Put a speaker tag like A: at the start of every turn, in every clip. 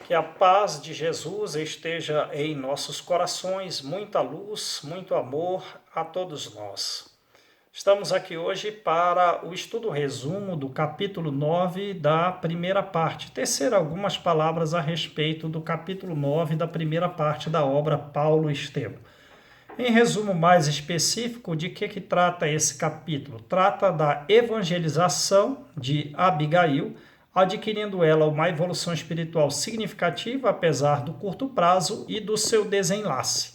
A: Que a paz de Jesus esteja em nossos corações, muita luz, muito amor a todos nós. Estamos aqui hoje para o estudo resumo do capítulo 9 da primeira parte. Tecer algumas palavras a respeito do capítulo 9 da primeira parte da obra Paulo Estevão. Em resumo mais específico, de que trata esse capítulo? Trata da evangelização de Abigail, adquirindo ela uma evolução espiritual significativa, apesar do curto prazo e do seu desenlace.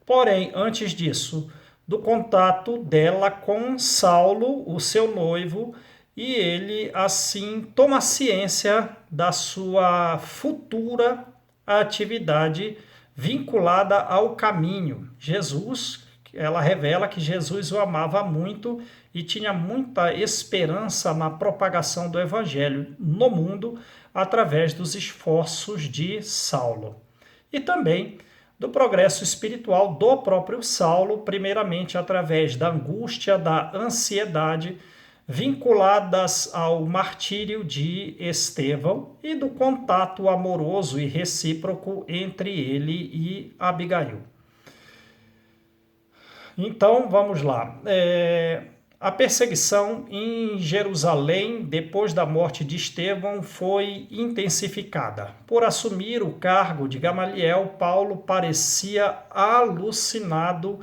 A: Porém, antes disso, do contato dela com Saulo, o seu noivo, e ele assim toma ciência da sua futura atividade vinculada ao caminho. Jesus, ela revela que Jesus o amava muito e tinha muita esperança na propagação do evangelho no mundo através dos esforços de Saulo. E também do progresso espiritual do próprio Saulo, primeiramente através da angústia, da ansiedade, vinculadas ao martírio de Estevão e do contato amoroso e recíproco entre ele e Abigail. Então, vamos lá. A perseguição em Jerusalém, depois da morte de Estevão, foi intensificada. Por assumir o cargo de Gamaliel, Paulo parecia alucinado,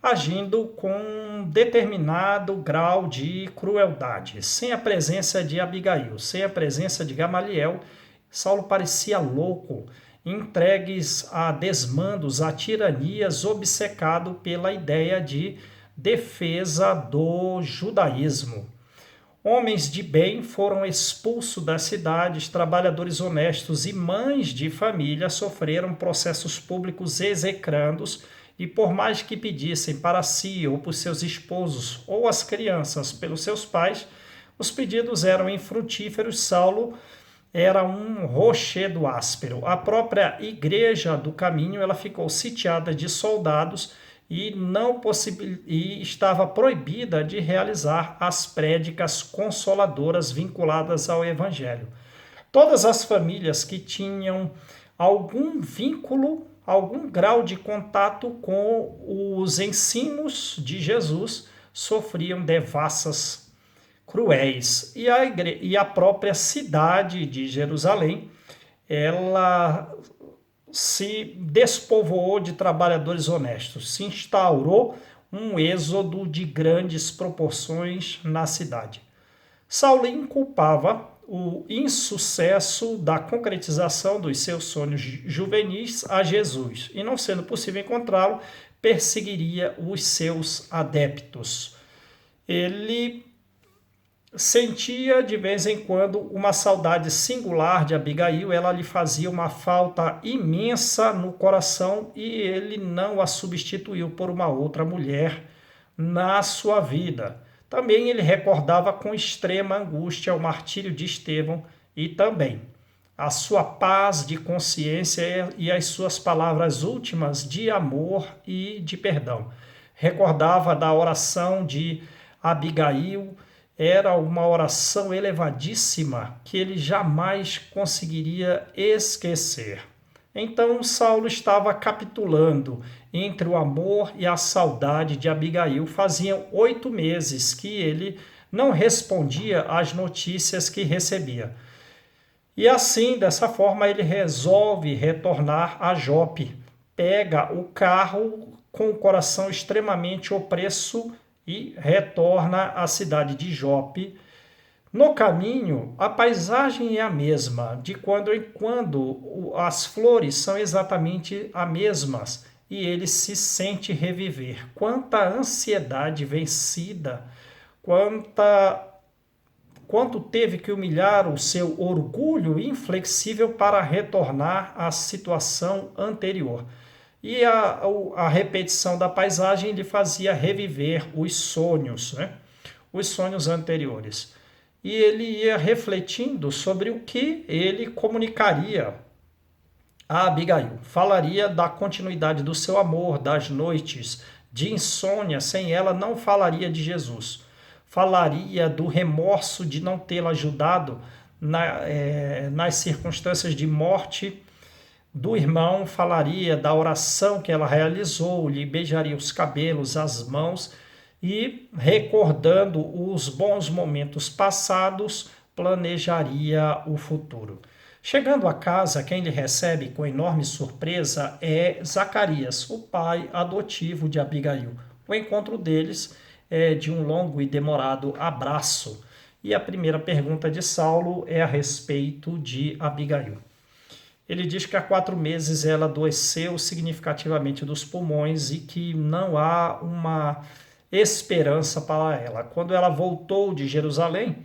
A: agindo com um determinado grau de crueldade. Sem a presença de Abigail, sem a presença de Gamaliel, Saulo parecia louco, entregues a desmandos, a tiranias, obcecado pela ideia de defesa do judaísmo. Homens de bem foram expulsos das cidades, trabalhadores honestos e mães de família sofreram processos públicos execrandos e por mais que pedissem para si ou por seus esposos ou as crianças pelos seus pais, os pedidos eram infrutíferos. Saulo era um rochedo áspero. A própria igreja do caminho ela ficou sitiada de soldados e estava proibida de realizar as prédicas consoladoras vinculadas ao evangelho. Todas as famílias que tinham algum vínculo, algum grau de contato com os ensinos de Jesus sofriam devassas cruéis. E a própria cidade de Jerusalém, ela se despovoou de trabalhadores honestos. Se instaurou um êxodo de grandes proporções na cidade. Saulo inculpava o insucesso da concretização dos seus sonhos juvenis a Jesus, e não sendo possível encontrá-lo, perseguiria os seus adeptos. Ele sentia de vez em quando uma saudade singular de Abigail, ela lhe fazia uma falta imensa no coração e ele não a substituiu por uma outra mulher na sua vida. Também ele recordava com extrema angústia o martírio de Estevão e também a sua paz de consciência e as suas palavras últimas de amor e de perdão. Recordava da oração de Abigail, era uma oração elevadíssima que ele jamais conseguiria esquecer. Então Saulo estava capitulando entre o amor e a saudade de Abigail. Faziam 8 meses que ele não respondia às notícias que recebia. E assim, dessa forma, ele resolve retornar a Jope. Pega o carro com o coração extremamente opresso e retorna à cidade de Jope. No caminho, a paisagem é a mesma, de quando em quando as flores são exatamente as mesmas e ele se sente reviver. Quanta ansiedade vencida, quanto teve que humilhar o seu orgulho inflexível para retornar à situação anterior. E a repetição da paisagem lhe fazia reviver os sonhos, né? Os sonhos anteriores. E ele ia refletindo sobre o que ele comunicaria a Abigail. Falaria da continuidade do seu amor, das noites de insônia. Sem ela, não falaria de Jesus. Falaria do remorso de não tê-la ajudado nas circunstâncias de morte do irmão, falaria da oração que ela realizou, lhe beijaria os cabelos, as mãos e, recordando os bons momentos passados, planejaria o futuro. Chegando a casa, quem lhe recebe com enorme surpresa é Zacarias, o pai adotivo de Abigail. O encontro deles é de um longo e demorado abraço. E a primeira pergunta de Saulo é a respeito de Abigail. Ele diz que há 4 meses ela adoeceu significativamente dos pulmões e que não há uma esperança para ela. Quando ela voltou de Jerusalém,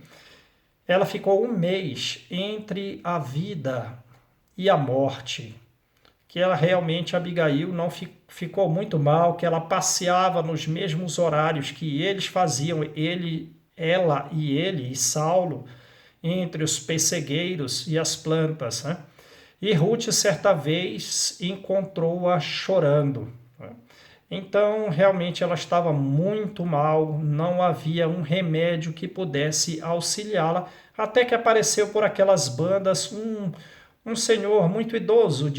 A: ela ficou 1 mês entre a vida e a morte. Que ela realmente, Abigail, não ficou muito mal, que ela passeava nos mesmos horários que eles faziam, ela e Saulo, entre os pessegueiros e as plantas, né? E Ruth, certa vez, encontrou-a chorando. Então, realmente, ela estava muito mal, não havia um remédio que pudesse auxiliá-la, até que apareceu por aquelas bandas um senhor muito idoso,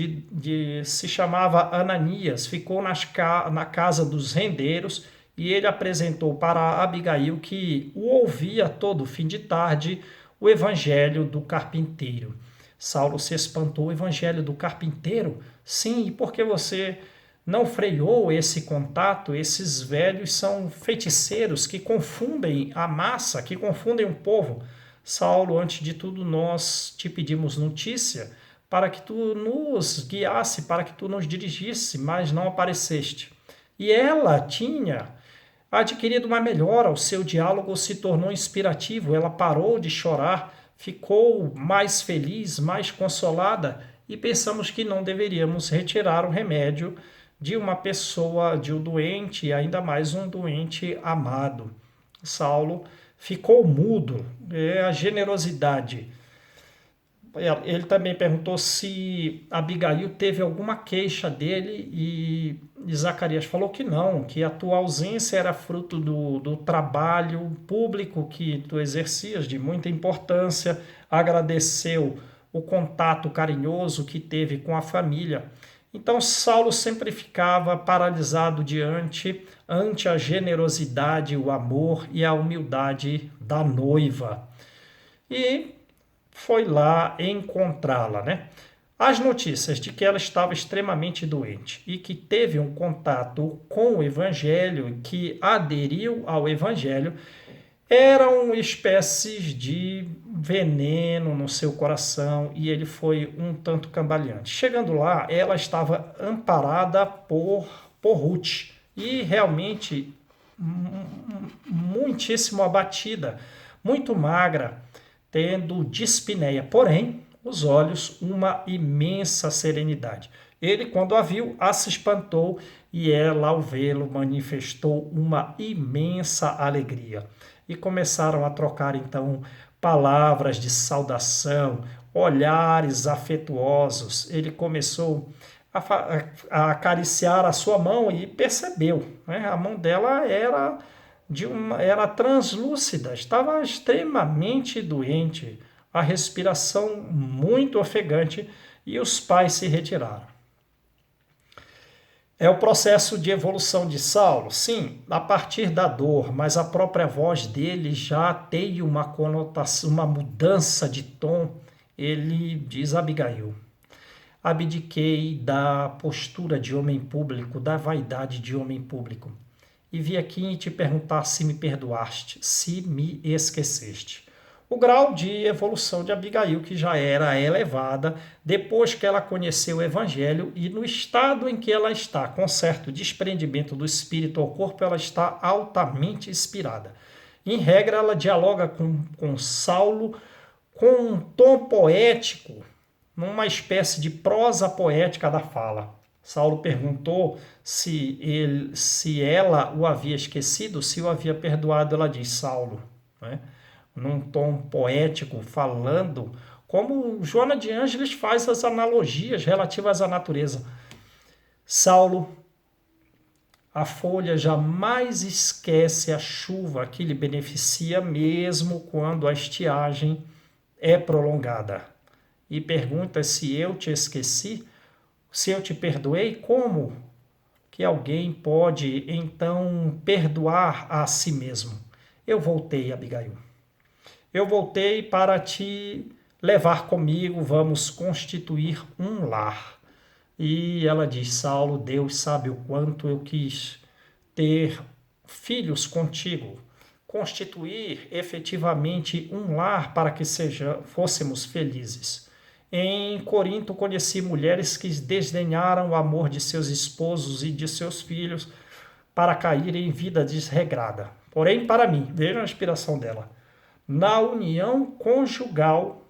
A: se chamava Ananias, ficou na casa dos rendeiros e ele apresentou para Abigail, que o ouvia todo fim de tarde, o evangelho do carpinteiro. Saulo se espantou. O evangelho do carpinteiro? Sim, e por que você não freou esse contato? Esses velhos são feiticeiros que confundem a massa, que confundem o povo. Saulo, antes de tudo, nós te pedimos notícia para que tu nos guiasse, para que tu nos dirigisse, mas não apareceste. E ela tinha adquirido uma melhora, o seu diálogo se tornou inspirativo, ela parou de chorar, ficou mais feliz, mais consolada, e pensamos que não deveríamos retirar o remédio de uma pessoa, de um doente, e ainda mais um doente amado. Saulo ficou mudo. É a generosidade. Ele também perguntou se Abigail teve alguma queixa dele e Zacarias falou que não, que a tua ausência era fruto do trabalho público que tu exercias, de muita importância. Agradeceu o contato carinhoso que teve com a família. Então Saulo sempre ficava paralisado ante a generosidade, o amor e a humildade da noiva. E foi lá encontrá-la, né? As notícias de que ela estava extremamente doente e que teve um contato com o evangelho, que aderiu ao evangelho, eram espécies de veneno no seu coração e ele foi um tanto cambaleante. Chegando lá, ela estava amparada por Ruth e realmente muitíssimo abatida, muito magra, tendo dispneia, porém, os olhos, uma imensa serenidade. Ele, quando a viu, se espantou e ela, ao vê-lo, manifestou uma imensa alegria. E começaram a trocar, então, palavras de saudação, olhares afetuosos. Ele começou a acariciar a sua mão e percebeu, né? A mão dela era translúcida, estava extremamente doente, a respiração muito ofegante e os pais se retiraram. É o processo de evolução de Saulo? Sim, a partir da dor, mas a própria voz dele já tem uma conotação, uma mudança de tom. Ele diz a Abigail: abdiquei da postura de homem público, da vaidade de homem público, e vi aqui te perguntar se me perdoaste, se me esqueceste. O grau de evolução de Abigail, que já era elevada, depois que ela conheceu o Evangelho e no estado em que ela está, com certo desprendimento do espírito ao corpo, ela está altamente inspirada. Em regra, ela dialoga com Saulo com um tom poético, numa espécie de prosa poética da fala. Saulo perguntou se ela o havia esquecido, se o havia perdoado. Ela diz: Saulo, né? Num tom poético, falando como Joana de Ângeles faz as analogias relativas à natureza. Saulo, a folha jamais esquece a chuva que lhe beneficia, mesmo quando a estiagem é prolongada. E pergunta se eu te esqueci, se eu te perdoei, como que alguém pode então perdoar a si mesmo? Eu voltei, Abigail. Eu voltei para te levar comigo, vamos constituir um lar. E ela diz: Saulo, Deus sabe o quanto eu quis ter filhos contigo, constituir efetivamente um lar para que fôssemos felizes. Em Corinto conheci mulheres que desdenharam o amor de seus esposos e de seus filhos para caírem em vida desregrada. Porém, para mim, vejam a inspiração dela, na união conjugal,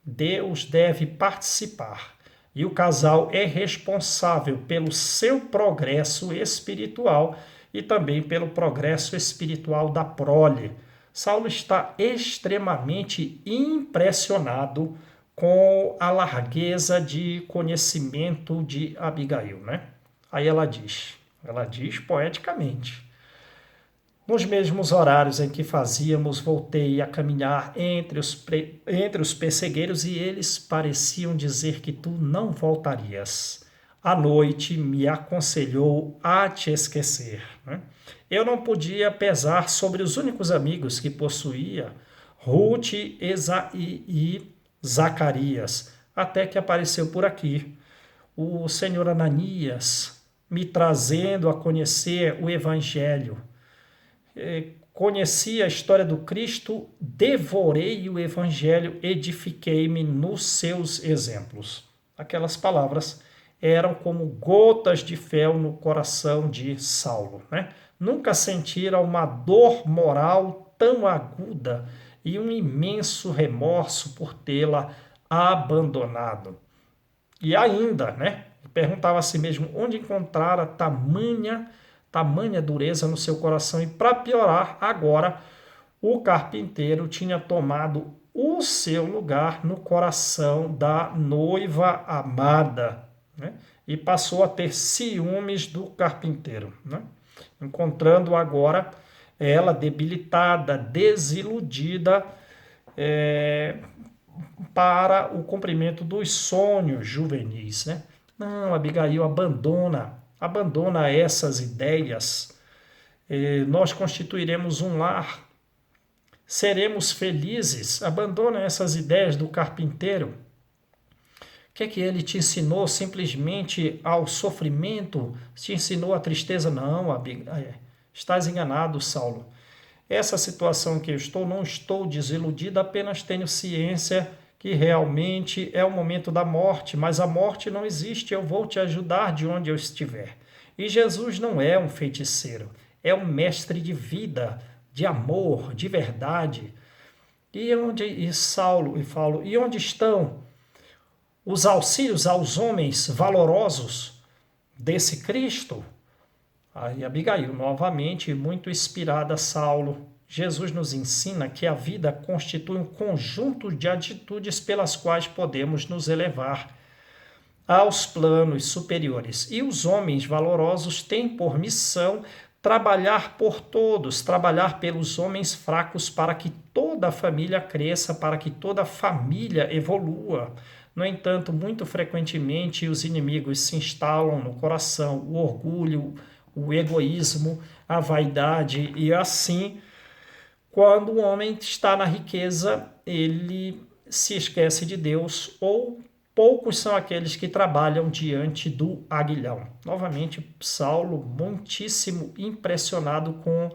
A: Deus deve participar e o casal é responsável pelo seu progresso espiritual e também pelo progresso espiritual da prole. Saulo está extremamente impressionado com a largueza de conhecimento de Abigail, né? Aí ela diz poeticamente: nos mesmos horários em que fazíamos, voltei a caminhar entre os pessegueiros e eles pareciam dizer que tu não voltarias. À noite me aconselhou a te esquecer, né? Eu não podia pesar sobre os únicos amigos que possuía, Ruth e Zacarias, até que apareceu por aqui o senhor Ananias, me trazendo a conhecer o Evangelho. Conheci a história do Cristo, devorei o Evangelho, edifiquei-me nos seus exemplos. Aquelas palavras eram como gotas de fel no coração de Saulo, né? Nunca sentira uma dor moral tão aguda e um imenso remorso por tê-la abandonado. E ainda, né? Perguntava a si mesmo onde encontrara tamanha dureza no seu coração. E para piorar, agora o carpinteiro tinha tomado o seu lugar no coração da noiva amada, né? E passou a ter ciúmes do carpinteiro, né? Encontrando agora ela debilitada, desiludida, para o cumprimento dos sonhos juvenis, né? Não, Abigail, abandona essas ideias. Nós constituiremos um lar, seremos felizes. Abandona essas ideias do carpinteiro. O que é que ele te ensinou? Simplesmente ao sofrimento? Te ensinou a tristeza? Não, estás enganado, Saulo. Essa situação que eu estou, não estou desiludido, apenas tenho ciência que realmente é o momento da morte, mas a morte não existe, eu vou te ajudar de onde eu estiver. E Jesus não é um feiticeiro, é um mestre de vida, de amor, de verdade. E onde estão os auxílios aos homens valorosos desse Cristo? Aí Abigail, novamente, muito inspirada, Saulo. Jesus nos ensina que a vida constitui um conjunto de atitudes pelas quais podemos nos elevar aos planos superiores. E os homens valorosos têm por missão trabalhar por todos, trabalhar pelos homens fracos para que toda a família cresça, para que toda a família evolua. No entanto, muito frequentemente os inimigos se instalam no coração, o orgulho, o egoísmo, a vaidade, e assim, quando o homem está na riqueza, ele se esquece de Deus, ou poucos são aqueles que trabalham diante do aguilhão. Novamente, Saulo, muitíssimo impressionado com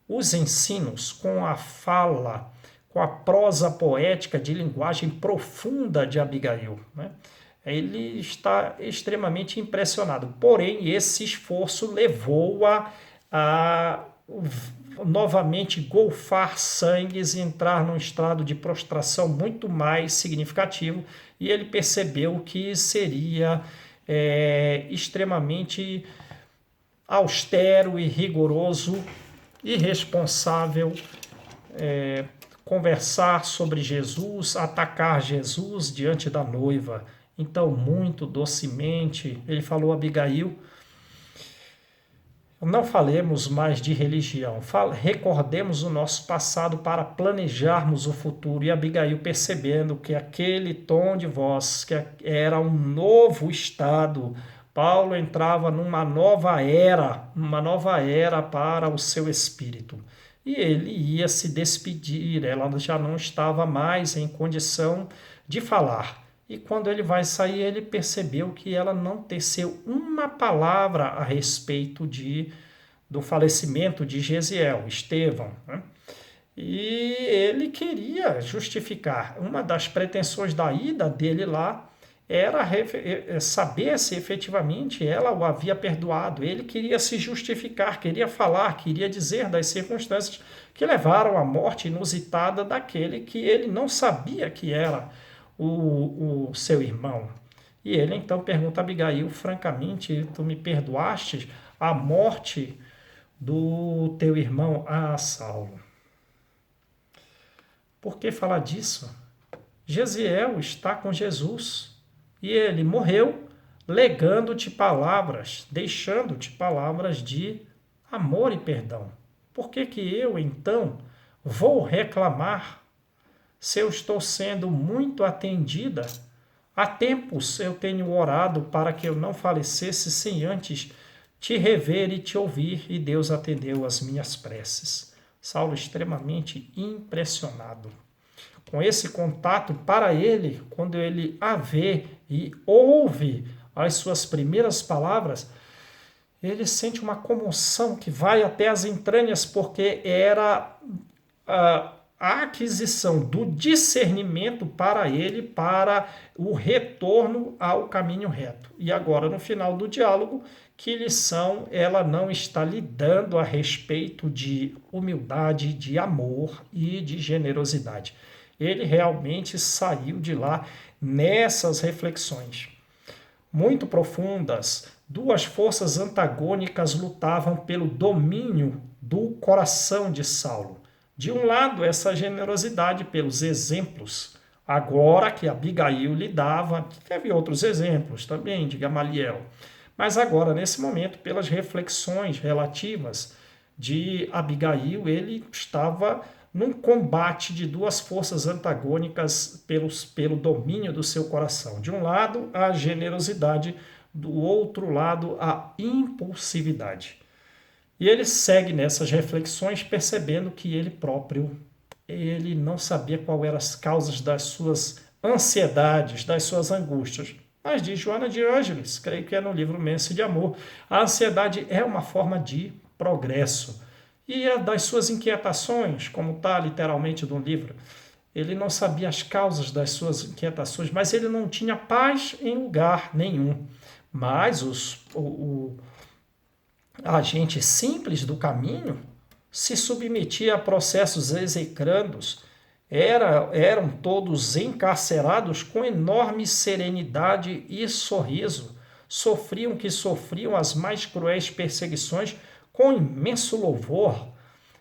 A: os ensinos, com a fala, com a prosa poética de linguagem profunda de Abigail, né? Ele está extremamente impressionado. Porém, esse esforço levou-a a novamente golfar sangues e entrar num estado de prostração muito mais significativo, e ele percebeu que seria extremamente austero e rigoroso e responsável conversar sobre Jesus, atacar Jesus diante da noiva. Então, muito docemente, ele falou a Abigail: Não falemos mais de religião, recordemos o nosso passado para planejarmos o futuro. E Abigail, percebendo que aquele tom de voz, que era um novo estado, Paulo entrava numa nova era para o seu espírito. E ele ia se despedir, ela já não estava mais em condição de falar. E quando ele vai sair, ele percebeu que ela não teceu uma palavra a respeito do falecimento de Gesiel, Estevão, né? E ele queria justificar. Uma das pretensões da ida dele lá era saber se efetivamente ela o havia perdoado. Ele queria se justificar, queria falar, queria dizer das circunstâncias que levaram à morte inusitada daquele que ele não sabia que era o seu irmão. E ele então pergunta a Abigail, francamente, tu me perdoaste a morte do teu irmão Saulo? Por que falar disso? Gesiel está com Jesus e ele morreu legando-te palavras, deixando-te palavras de amor e perdão. Por que eu, então, vou reclamar se eu estou sendo muito atendida? Há tempos eu tenho orado para que eu não falecesse sem antes te rever e te ouvir, e Deus atendeu as minhas preces. Saulo extremamente impressionado com esse contato. Para ele, quando ele a vê e ouve as suas primeiras palavras, ele sente uma comoção que vai até as entranhas, porque era a aquisição do discernimento para ele, para o retorno ao caminho reto. E agora, no final do diálogo, que lição ela não está lhe dando a respeito de humildade, de amor e de generosidade. Ele realmente saiu de lá nessas reflexões muito profundas. Duas forças antagônicas lutavam pelo domínio do coração de Saulo. De um lado, essa generosidade pelos exemplos, agora que Abigail lhe dava, teve outros exemplos também de Gamaliel, mas agora, nesse momento, pelas reflexões relativas de Abigail, ele estava num combate de duas forças antagônicas pelo domínio do seu coração. De um lado, a generosidade, do outro lado, a impulsividade. E ele segue nessas reflexões, percebendo que ele não sabia qual eram as causas das suas ansiedades, das suas angústias. Mas diz Joana de Ângeles, creio que é no livro Mensa de Amor, a ansiedade é uma forma de progresso. E das suas inquietações, como está literalmente no livro, ele não sabia as causas das suas inquietações, mas ele não tinha paz em lugar nenhum. Mas a gente simples do caminho se submetia a processos execrandos, eram todos encarcerados com enorme serenidade e sorriso, sofriam as mais cruéis perseguições com imenso louvor.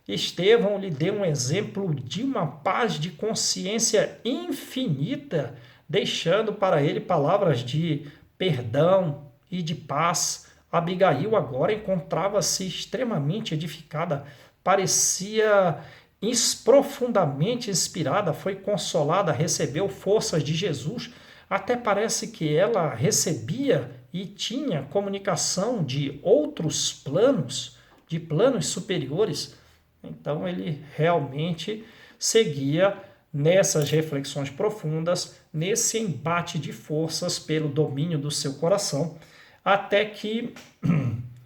A: Estevão lhe deu um exemplo de uma paz de consciência infinita, deixando para ele palavras de perdão e de paz. Abigail agora encontrava-se extremamente edificada, parecia profundamente inspirada, foi consolada, recebeu forças de Jesus, até parece que ela recebia e tinha comunicação de outros planos, de planos superiores. Então ele realmente seguia nessas reflexões profundas, nesse embate de forças pelo domínio do seu coração, até que,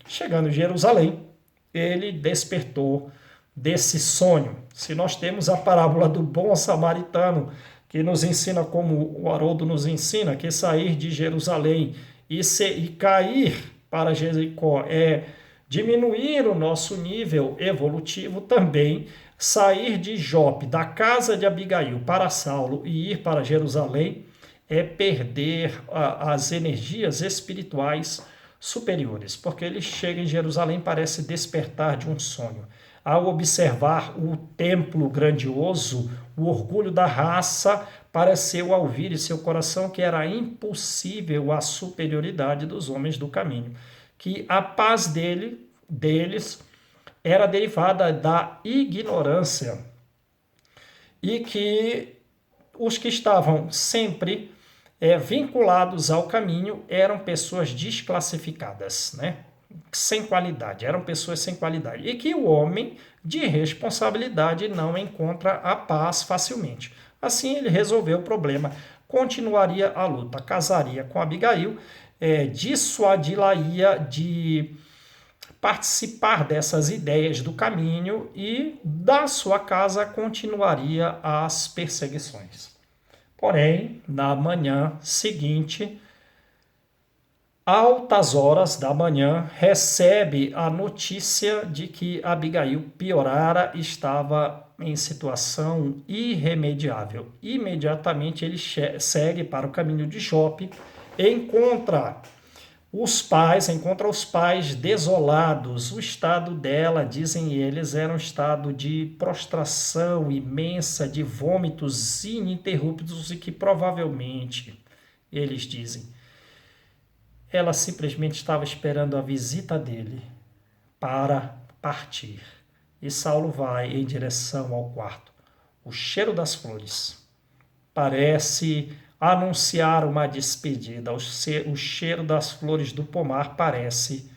A: chegando em Jerusalém, ele despertou desse sonho. Se nós temos a parábola do bom samaritano, que nos ensina como o Haroldo nos ensina, que sair de Jerusalém e cair para Jericó é diminuir o nosso nível evolutivo, também sair de Jope, da casa de Abigail, para Saulo e ir para Jerusalém é perder as energias espirituais superiores, porque ele chega em Jerusalém e parece despertar de um sonho. Ao observar o templo grandioso, o orgulho da raça pareceu ouvir em seu coração que era impossível a superioridade dos homens do caminho, que a paz dele deles era derivada da ignorância e que os que estavam sempre vinculados ao caminho eram pessoas desclassificadas, né? Sem qualidade, eram pessoas sem qualidade. E que o homem de responsabilidade não encontra a paz facilmente. Assim ele resolveu o problema, continuaria a luta, casaria com Abigail, dissuadi-la-ia de participar dessas ideias do caminho e da sua casa continuaria as perseguições. Porém, na manhã seguinte, altas horas da manhã, recebe a notícia de que Abigail piorara, estava em situação irremediável. Imediatamente ele segue para o caminho de Jope, encontra os pais desolados. O estado dela, dizem eles, era um estado de prostração imensa, de vômitos ininterruptos e que provavelmente, eles dizem, ela simplesmente estava esperando a visita dele para partir. E Saulo vai em direção ao quarto. O cheiro das flores parece anunciar uma despedida. O cheiro das flores do pomar parece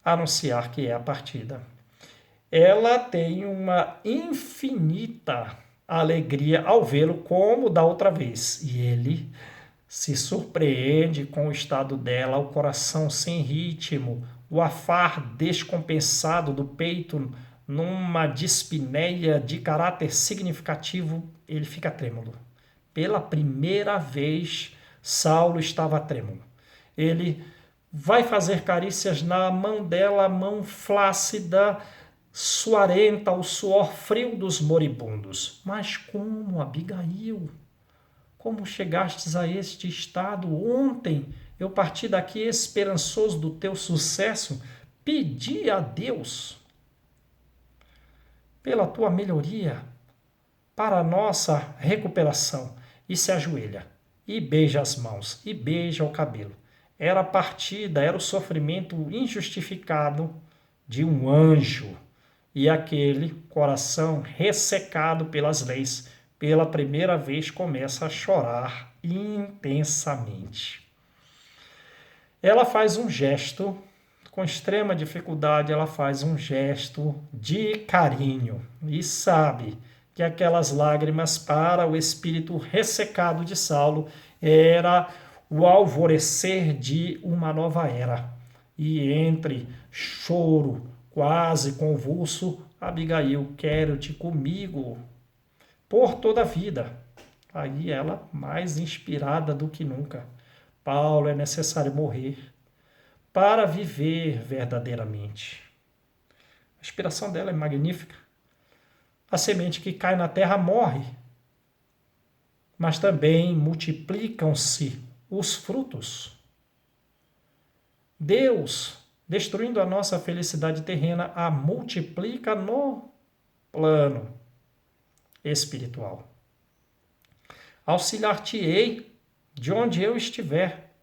A: anunciar que é a partida. Ela tem uma infinita alegria ao vê-lo como da outra vez. E ele se surpreende com o estado dela, o coração sem ritmo, o afar descompensado do peito numa dispneia de caráter significativo, ele fica trêmulo. Pela primeira vez, Saulo estava trêmulo. Ele vai fazer carícias na mão dela, a mão flácida, suarenta, o suor frio dos moribundos. Mas como, Abigail? Como chegastes a este estado? Ontem eu parti daqui esperançoso do teu sucesso, pedi a Deus pela tua melhoria, para a nossa recuperação, e se ajoelha, e beija as mãos, e beija o cabelo. Era a partida, era o sofrimento injustificado de um anjo, e aquele coração ressecado pelas leis, pela primeira vez começa a chorar intensamente. Ela faz um gesto, com extrema dificuldade, ela faz um gesto de carinho e sabe que aquelas lágrimas para o espírito ressecado de Saulo era o alvorecer de uma nova era. E entre choro quase convulso, Abigail, quero-te comigo por toda a vida. Aí ela, mais inspirada do que nunca. Paulo, é necessário morrer para viver verdadeiramente. A inspiração dela é magnífica. A semente que cai na terra morre, mas também multiplicam-se os frutos. Deus, destruindo a nossa felicidade terrena, a multiplica no plano espiritual. Auxiliar-te-ei de onde eu estiver.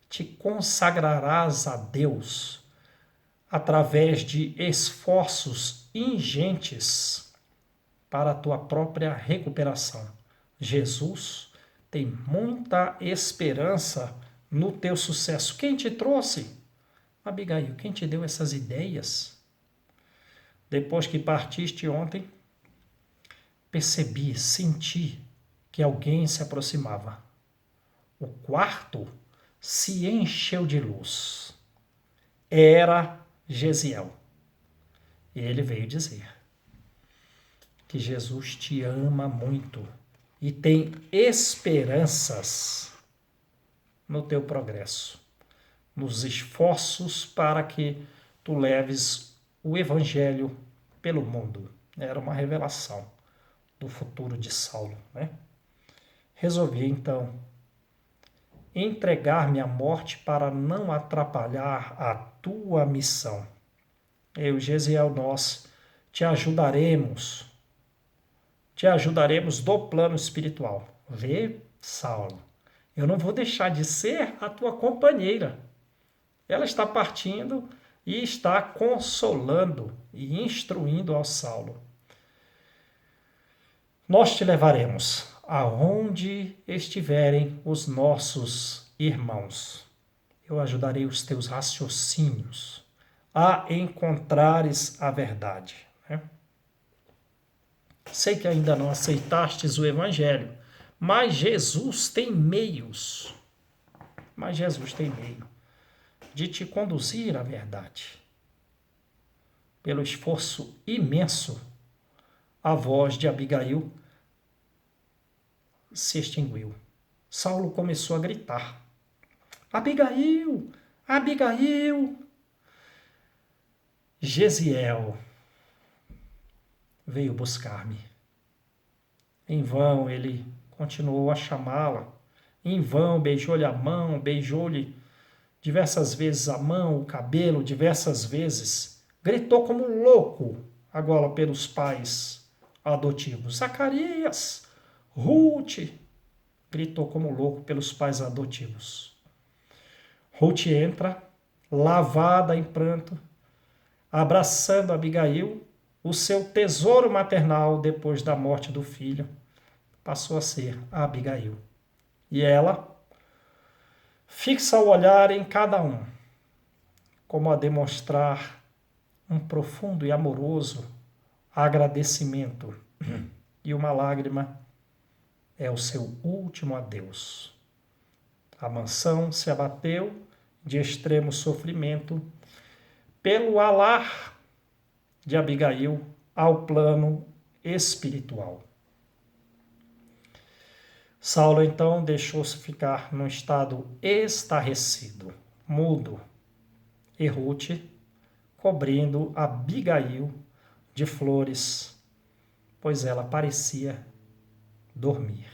A: Te consagrarás a Deus através de esforços ingentes para a tua própria recuperação. Jesus tem muita esperança no teu sucesso. Quem te trouxe? Abigail, quem te deu essas ideias? Depois que partiste ontem, percebi, senti que alguém se aproximava. O quarto se encheu de luz. Era Gesiel. Ele veio dizer que Jesus te ama muito e tem esperanças no teu progresso, nos esforços para que tu leves o evangelho pelo mundo. Era uma revelação do futuro de Saulo, né? Resolvi então entregar-me à morte para não atrapalhar a tua missão. Eu, Gesiel, nós te ajudaremos do plano espiritual. Vê, Saulo, eu não vou deixar de ser a tua companheira. Ela está partindo e está consolando e instruindo ao Saulo. Nós te levaremos aonde estiverem os nossos irmãos. Eu ajudarei os teus raciocínios a encontrares a verdade. Né? Sei que ainda não aceitastes o Evangelho, mas Jesus tem meios. Mas Jesus tem meio de te conduzir à verdade. Pelo esforço imenso, a voz de Abigail se extinguiu. Saulo começou a gritar: Abigail! Abigail! Gesiel veio buscar-me. Em vão ele continuou a chamá-la. Em vão beijou-lhe a mão, beijou-lhe diversas vezes a mão, o cabelo, diversas vezes. Gritou como um louco, agora pelos pais adotivos. Zacarias, Ruth, gritou como louco pelos pais adotivos. Ruth entra, lavada em pranto, abraçando Abigail, o seu tesouro maternal depois da morte do filho, passou a ser a Abigail. E ela fixa o olhar em cada um, como a demonstrar um profundo e amoroso agradecimento. E uma lágrima é o seu último adeus. A mansão se abateu de extremo sofrimento pelo alar de Abigail ao plano espiritual. Saulo então deixou-se ficar num estado estarrecido, mudo, e Ruth cobrindo Abigail de flores, pois ela parecia dormir.